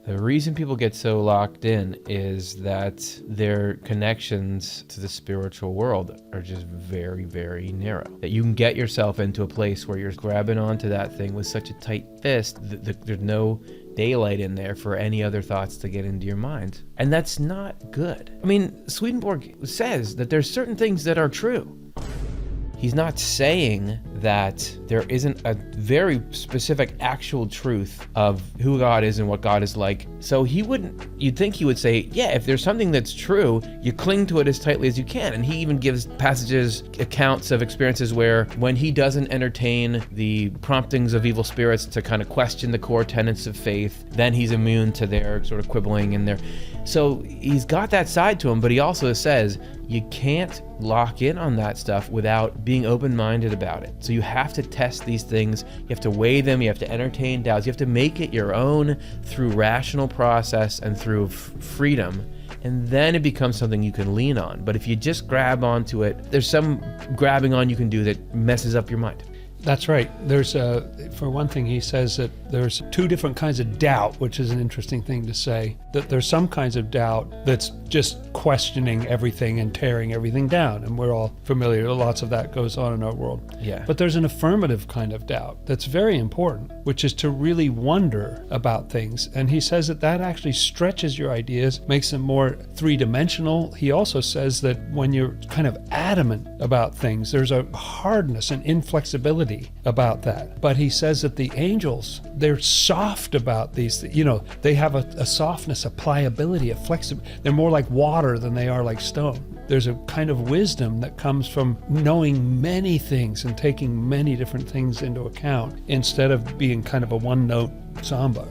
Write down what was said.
The reason people get so locked in is that their connections to the spiritual world are just very, very narrow. That you can get yourself into a place where you're grabbing onto that thing with such a tight fist that there's no daylight in there for any other thoughts to get into your mind. And that's not good. I mean, Swedenborg says that there's certain things that are true. He's not saying that there isn't a very specific actual truth of who God is and what God is like. So you'd think he would say, yeah, if there's something that's true, you cling to it as tightly as you can. And he even gives accounts of experiences where when he doesn't entertain the promptings of evil spirits to kind of question the core tenets of faith, then he's immune to their sort of quibbling and their... So he's got that side to him, but he also says you can't lock in on that stuff without being open-minded about it. So you have to test these things, you have to weigh them, you have to entertain doubts, you have to make it your own through rational process and through freedom. And then it becomes something you can lean on. But if you just grab onto it, there's some grabbing on you can do that messes up your mind. That's right. For one thing, he says that there's two different kinds of doubt, which is an interesting thing to say, that there's some kinds of doubt that's just questioning everything and tearing everything down. And we're all familiar, lots of that goes on in our world. Yeah. But there's an affirmative kind of doubt that's very important, which is to really wonder about things. And he says that actually stretches your ideas, makes them more three-dimensional. He also says that when you're kind of adamant about things, there's a hardness and inflexibility about that. But he says that the angels, they're soft about these, they have a softness, a pliability, a flexibility. They're more like water than they are like stone. There's a kind of wisdom that comes from knowing many things and taking many different things into account instead of being kind of a one-note samba.